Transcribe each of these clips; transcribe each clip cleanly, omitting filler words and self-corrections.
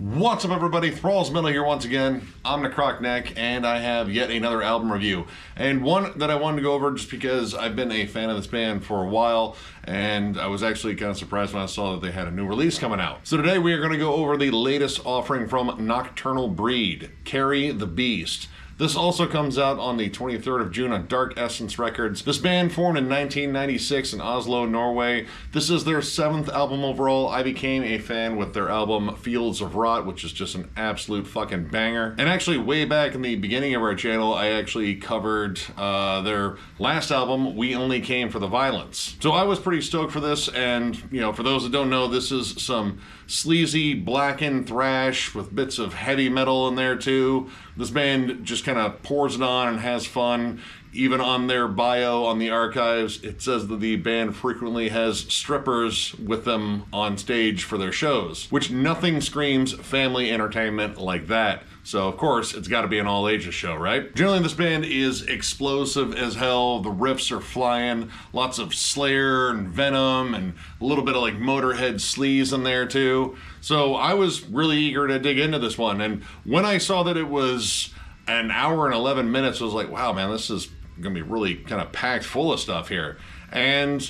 What's up, everybody? Thralls Metal here once again. I'm Necrotic Nick, and I have yet another album review. And one that I wanted to go over just because I've been a fan of this band for a while, and I was actually kind of surprised when I saw that they had a new release coming out. So today we are going to go over the latest offering from Nocturnal Blood, Carry the Beast. This also comes out on the 23rd of June on Dark Essence Records. This band formed in 1996 in Oslo, Norway. This is their 7th album overall. I became a fan with their album Fields of Rot, which is just an absolute fucking banger. And actually, way back in the beginning of our channel, I actually covered their last album, We Only Came for the Violence. So I was pretty stoked for this, and you know, for those that don't know, this is some sleazy blackened thrash with bits of heavy metal in there too. This band just kind of pours it on and has fun. Even on their bio on the archives, it says that the band frequently has strippers with them on stage for their shows, which nothing screams family entertainment like that. So of course, it's gotta be an all ages show, right? Generally, this band is explosive as hell. The riffs are flying, lots of Slayer and Venom, and a little bit of like Motorhead sleaze in there too. So I was really eager to dig into this one. And when I saw that it was an hour and 11 minutes, I was like, wow, man, this is gonna be really kind of packed full of stuff here. And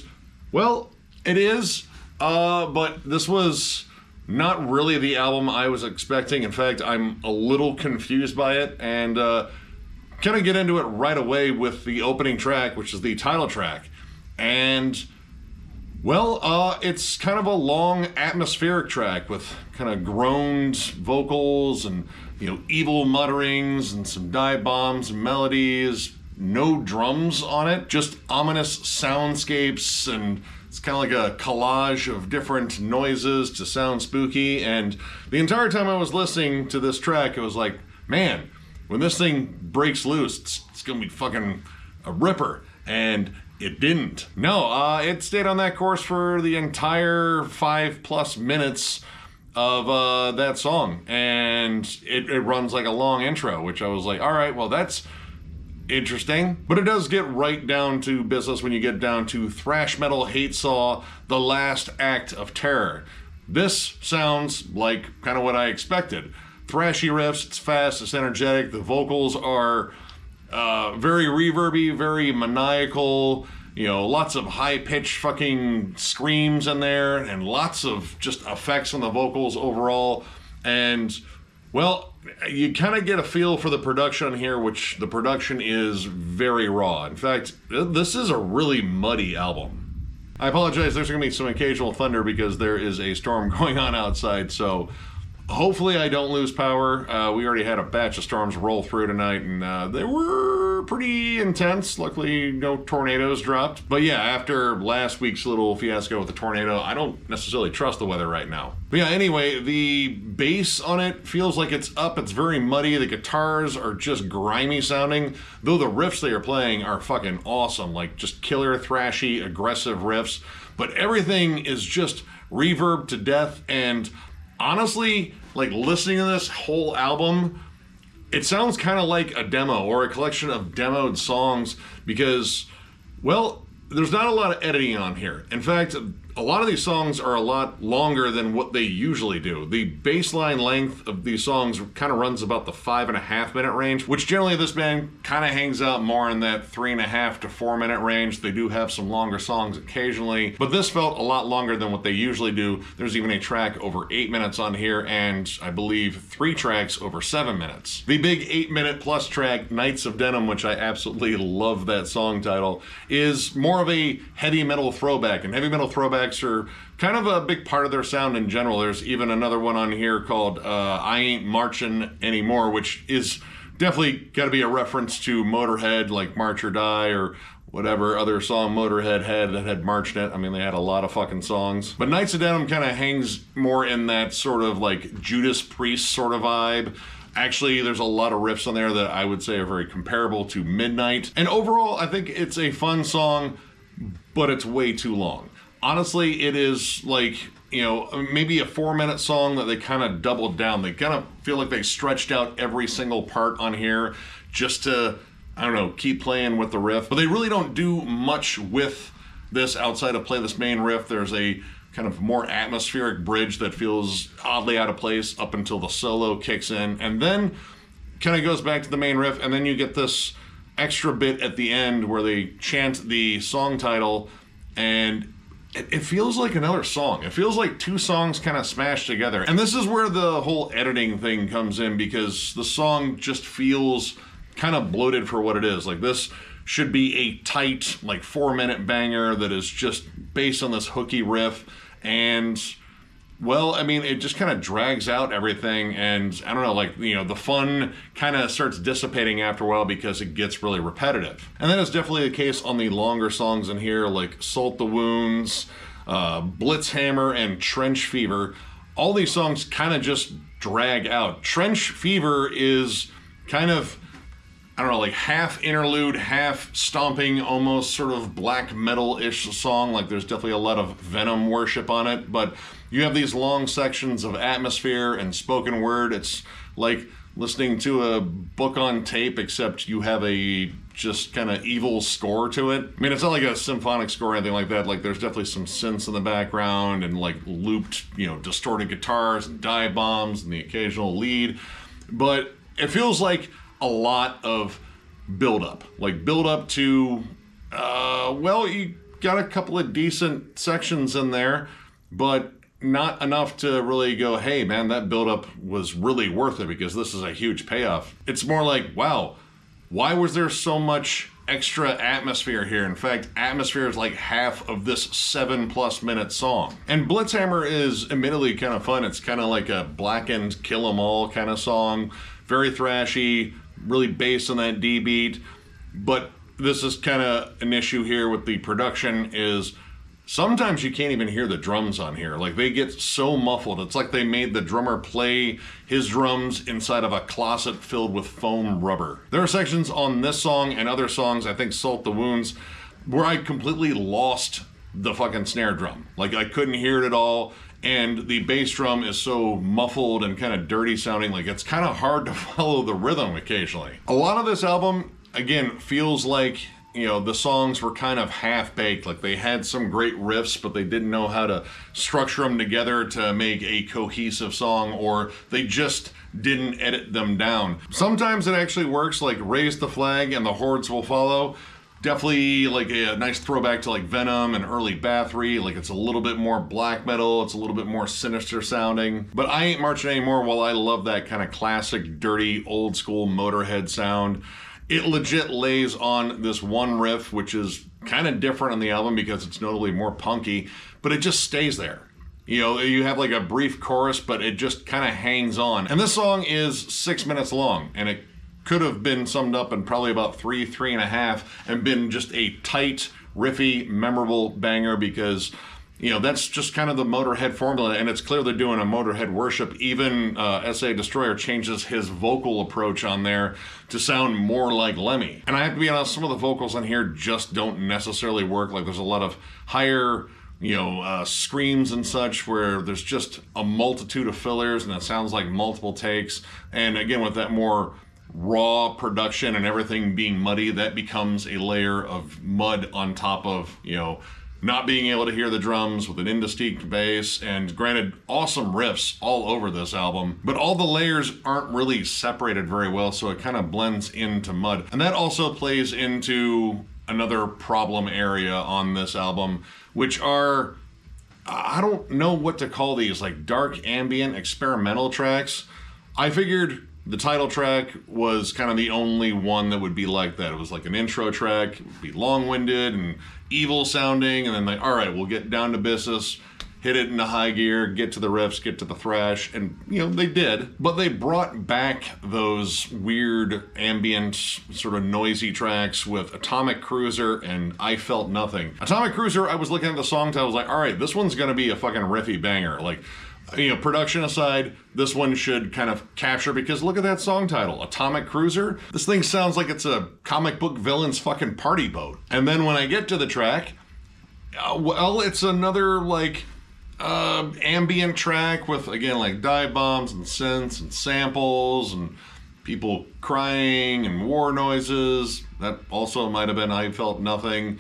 well, it is, but this was not really the album I was expecting. In fact, I'm a little confused by it, and kind of get into it right away with the opening track, which is the title track. And well, it's kind of a long atmospheric track with kind of groaned vocals and, you know, evil mutterings and some dive bombs and melodies. No drums on it, just ominous soundscapes, and it's kind of like a collage of different noises to sound spooky. And the entire time I was listening to this track, it was like, man, when this thing breaks loose, it's gonna be fucking a ripper. And it didn't. No, it stayed on that course for the entire 5+ minutes of that song. And it runs like a long intro, which I was like, all right, well, that's interesting. But it does get right down to business when you get down to thrash metal hate saw, The Last Act of Terror. This sounds like kind of what I expected. Thrashy riffs, it's fast, it's energetic, the vocals are very reverby, very maniacal, you know, lots of high-pitched fucking screams in there, and lots of just effects on the vocals overall. And well, you kind of get a feel for the production here, which the production is very raw. In fact, this is a really muddy album. I apologize, there's gonna be some occasional thunder because there is a storm going on outside, so hopefully I don't lose power. We already had a batch of storms roll through tonight, and they were pretty intense. Luckily, no tornadoes dropped. But yeah, after last week's little fiasco with the tornado, I don't necessarily trust the weather right now. But yeah, anyway, the bass on it feels like it's up. It's very muddy. The guitars are just grimy sounding, though the riffs they are playing are fucking awesome. Like just killer, thrashy, aggressive riffs. But everything is just reverb to death. And honestly, like listening to this whole album, it sounds kind of like a demo or a collection of demoed songs because, well, there's not a lot of editing on here. In fact, a lot of these songs are a lot longer than what they usually do. The baseline length of these songs kind of runs about the 5.5 minute range, which generally this band kind of hangs out more in that 3.5 to 4 minute range. They do have some longer songs occasionally, but this felt a lot longer than what they usually do. There's even a track over 8 minutes on here, and I believe 3 tracks over 7 minutes. The big 8-minute plus track, Knights of Denim, which I absolutely love that song title, is more of a heavy metal throwback, and heavy metal throwbacks are kind of a big part of their sound in general. There's even another one on here called I Ain't Marching Anymore, which is definitely got to be a reference to Motorhead, like March or Die, or whatever other song Motorhead had that had March in it. I mean, they had a lot of fucking songs. But Knights of Denim kind of hangs more in that sort of like Judas Priest sort of vibe. Actually, there's a lot of riffs on there that I would say are very comparable to Midnight. And overall, I think it's a fun song, but it's way too long. Honestly, it is like, you know, maybe a 4-minute song that they kind of doubled down. They kind of feel like they stretched out every single part on here just to, I don't know, keep playing with the riff. But they really don't do much with this outside of play this main riff. There's a kind of more atmospheric bridge that feels oddly out of place up until the solo kicks in, and then kind of goes back to the main riff, and then you get this extra bit at the end where they chant the song title, and it feels like another song. It feels like two songs kind of smashed together. And this is where the whole editing thing comes in, because the song just feels kind of bloated for what it is. Like, this should be a tight, like, 4-minute banger that is just based on this hooky riff. And, well, I mean, it just kind of drags out everything. And I don't know, like, you know, the fun kind of starts dissipating after a while because it gets really repetitive. And that is definitely the case on the longer songs in here, like Salt the Wounds, Blitz Hammer, and Trench Fever. All these songs kind of just drag out. Trench Fever is kind of, I don't know, like half interlude, half stomping, almost sort of black metal-ish song. Like, there's definitely a lot of Venom worship on it, but you have these long sections of atmosphere and spoken word. It's like listening to a book on tape, except you have a just kind of evil score to it. I mean, it's not like a symphonic score or anything like that. Like, there's definitely some synths in the background and like looped, you know, distorted guitars and dive bombs and the occasional lead, but it feels like a lot of build-up. Like, build-up to, well, you got a couple of decent sections in there, but not enough to really go, hey, man, that build-up was really worth it because this is a huge payoff. It's more like, wow, why was there so much extra atmosphere here? In fact, atmosphere is like half of this 7+ minute song. And Blitz Hammer is admittedly kind of fun. It's kind of like a Blackened, Kill 'Em All kind of song. Very thrashy, really based on that D beat. But this is kind of an issue here with the production, is sometimes you can't even hear the drums on here. Like, they get so muffled. It's like they made the drummer play his drums inside of a closet filled with foam rubber. There are sections on this song and other songs, I think Salt the Wounds, where I completely lost the fucking snare drum. Like, I couldn't hear it at all. And the bass drum is so muffled and kind of dirty sounding, like it's kind of hard to follow the rhythm occasionally. A lot of this album, again, feels like, you know, the songs were kind of half-baked. Like, they had some great riffs, but they didn't know how to structure them together to make a cohesive song, or they just didn't edit them down. Sometimes it actually works, like Raise the Flag and The Hordes Will Follow. Definitely like a nice throwback to like Venom and early Bathory. Like, it's a little bit more black metal, it's a little bit more sinister sounding. But I Ain't Marching Anymore, while I love that kind of classic, dirty, old school Motorhead sound, it legit lays on this one riff, which is kind of different on the album because it's notably more punky, but it just stays there. You know, you have like a brief chorus, but it just kind of hangs on. And this song is 6 minutes long, and it could have been summed up in probably about 3.5, and been just a tight, riffy, memorable banger, because, you know, that's just kind of the Motorhead formula, and it's clear they're doing a Motorhead worship. Even S.A. Destroyer changes his vocal approach on there to sound more like Lemmy. And I have to be honest, some of the vocals on here just don't necessarily work. Like, there's a lot of higher, you know, screams and such where there's just a multitude of fillers and it sounds like multiple takes. And again, with that more raw production and everything being muddy, that becomes a layer of mud on top of, you know, not being able to hear the drums with an indistinct bass. And granted, awesome riffs all over this album, but all the layers aren't really separated very well, so it kind of blends into mud. And that also plays into another problem area on this album, which are, I don't know what to call these, like dark ambient experimental tracks. I figured the title track was kind of the only one that would be like that. It was like an intro track, it would be long-winded and evil sounding, and then like, all right, we'll get down to business, hit it into high gear, get to the riffs, get to the thrash, and, you know, they did. But they brought back those weird ambient, sort of noisy tracks with Atomic Cruiser and I Felt Nothing. Atomic Cruiser, I was looking at the song title, I was like, all right, this one's gonna be a fucking riffy banger. Like, you know, production aside, this one should kind of capture, because look at that song title, Atomic Cruiser. This thing sounds like it's a comic book villain's fucking party boat. And then when I get to the track, well, it's another like ambient track with, again, like dive bombs and synths and samples and people crying and war noises. That also might have been I Felt Nothing.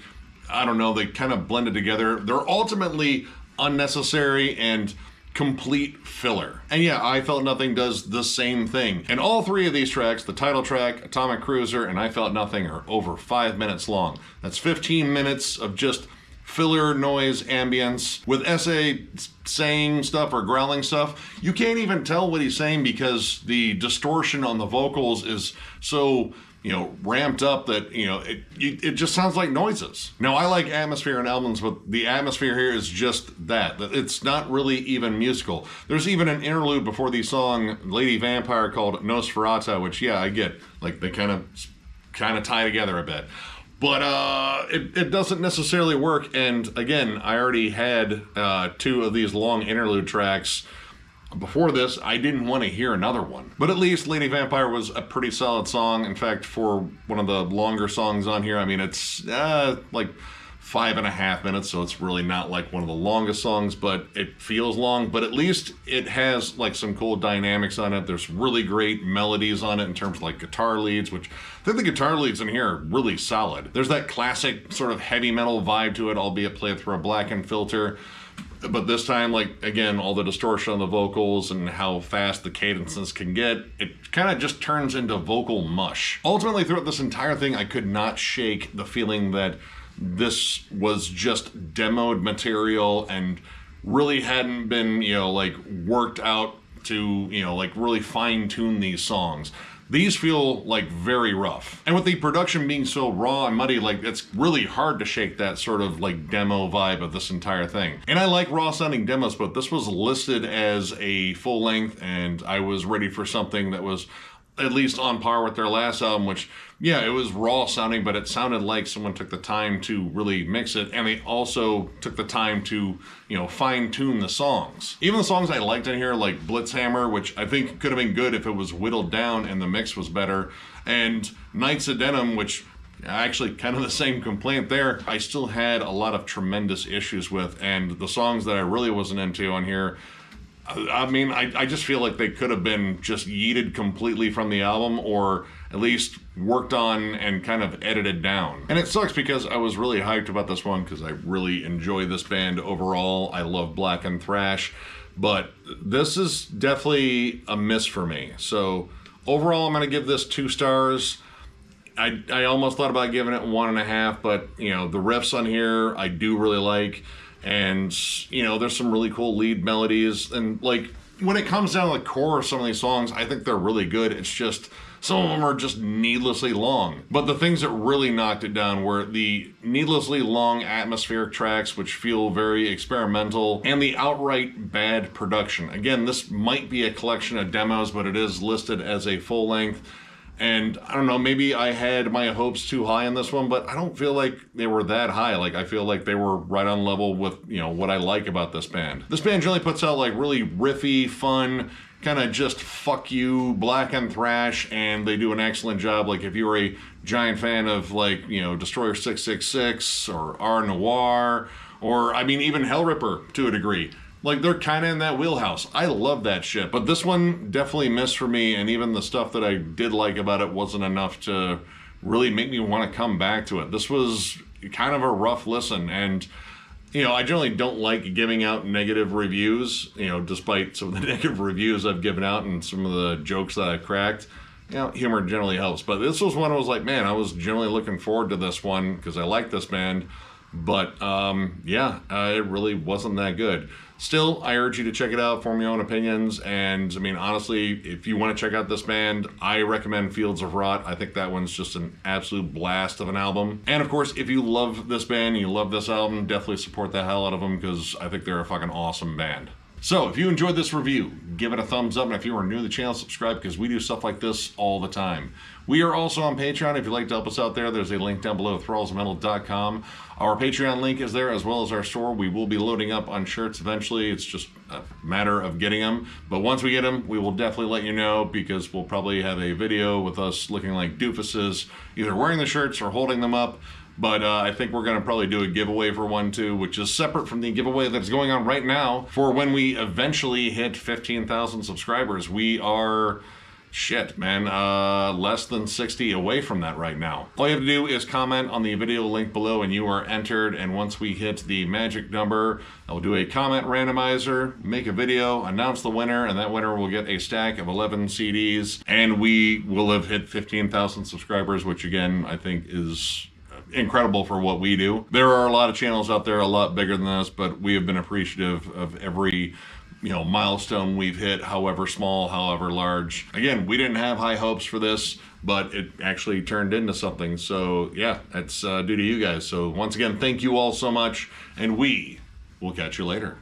I don't know, they kind of blended together. They're ultimately unnecessary and complete filler. And yeah, I Felt Nothing does the same thing. And all three of these tracks, the title track, Atomic Cruiser, and I Felt Nothing, are over 5 minutes long. That's 15 minutes of just filler noise ambience with SA saying stuff or growling stuff. You can't even tell what he's saying because the distortion on the vocals is so, you know, ramped up that, you know, it just sounds like noises. Now, I like atmosphere in albums, but the atmosphere here is just that it's not really even musical. There's even an interlude before the song Lady Vampire called Nosferatu, which, yeah, I get. Like, they kind of tie together a bit. But it doesn't necessarily work. And again, I already had 2 of these long interlude tracks. Before this, I didn't want to hear another one. But at least Lady Vampire was a pretty solid song. In fact, for one of the longer songs on here, I mean, it's like 5.5 minutes, so it's really not like one of the longest songs, but it feels long. But at least it has like some cool dynamics on it. There's really great melodies on it in terms of like guitar leads, which I think the guitar leads in here are really solid. There's that classic sort of heavy metal vibe to it, albeit played through a blackened filter. But this time, like, again, all the distortion on the vocals and how fast the cadences can get, it kind of just turns into vocal mush. Ultimately, throughout this entire thing, I could not shake the feeling that this was just demoed material and really hadn't been, you know, like, worked out to, you know, like, really fine-tune these songs. These feel like very rough. And with the production being so raw and muddy, like, it's really hard to shake that sort of like demo vibe of this entire thing. And I like raw sounding demos, but this was listed as a full length and I was ready for something that was at least on par with their last album, which, yeah, it was raw sounding, but it sounded like someone took the time to really mix it, and they also took the time to, you know, fine-tune the songs. Even the songs I liked in here, like Blitz Hammer, which I think could have been good if it was whittled down and the mix was better, and Knights of Denim, which actually kind of the same complaint there, I still had a lot of tremendous issues with, and the songs that I really wasn't into on here, I mean, I just feel like they could have been just yeeted completely from the album, or at least worked on and kind of edited down. And it sucks because I was really hyped about this one because I really enjoy this band overall. I love blackened thrash, but this is definitely a miss for me. So overall, I'm going to give this 2 stars. I almost thought about giving it 1.5, but, you know, the riffs on here I do really like. And, you know, there's some really cool lead melodies. And, like, when it comes down to the core of some of these songs, I think they're really good. It's just, some of them are just needlessly long. But the things that really knocked it down were the needlessly long atmospheric tracks, which feel very experimental, and the outright bad production. Again, this might be a collection of demos, but it is listed as a full length. And I don't know, maybe I had my hopes too high on this one, but I don't feel like they were that high. Like, I feel like they were right on level with, you know, what I like about this band. This band generally puts out like really riffy, fun, kind of just fuck you, blackened thrash, and they do an excellent job. Like, if you were a giant fan of, like, you know, Destroyer 666 or R Noir, or I mean even Hellripper to a degree. Like, they're kind of in that wheelhouse. I love that shit. But this one definitely missed for me, and even the stuff that I did like about it wasn't enough to really make me want to come back to it. This was kind of a rough listen, and, you know, I generally don't like giving out negative reviews, you know, despite some of the negative reviews I've given out and some of the jokes that I've cracked. You know, humor generally helps. But this was one I was like, man, I was generally looking forward to this one because I like this band. But, it really wasn't that good. Still, I urge you to check it out, form your own opinions, and I mean, honestly, if you want to check out this band, I recommend Fields of Rot. I think that one's just an absolute blast of an album. And of course, if you love this band, you love this album, definitely support the hell out of them because I think they're a fucking awesome band. So, if you enjoyed this review, give it a thumbs up, and if you are new to the channel, subscribe because we do stuff like this all the time. We are also on Patreon. If you'd like to help us out there, there's a link down below, thrallsmetal.com. Our Patreon link is there, as well as our store. We will be loading up on shirts eventually. It's just a matter of getting them. But once we get them, we will definitely let you know because we'll probably have a video with us looking like doofuses, either wearing the shirts or holding them up. But I think we're going to probably do a giveaway for one too, which is separate from the giveaway that's going on right now for when we eventually hit 15,000 subscribers. We are Shit, man, less than 60 away from that right now. All you have to do is comment on the video link below and you are entered, and once we hit the magic number, I'll do a comment randomizer, make a video, announce the winner, and that winner will get a stack of 11 CDs, and we will have hit 15,000 subscribers, which again, I think is incredible for what we do. There are a lot of channels out there a lot bigger than us, but we have been appreciative of every milestone we've hit, however small, however large. Again, we didn't have high hopes for this, but it actually turned into something. So yeah, that's due to you guys. So once again, thank you all so much, and we will catch you later.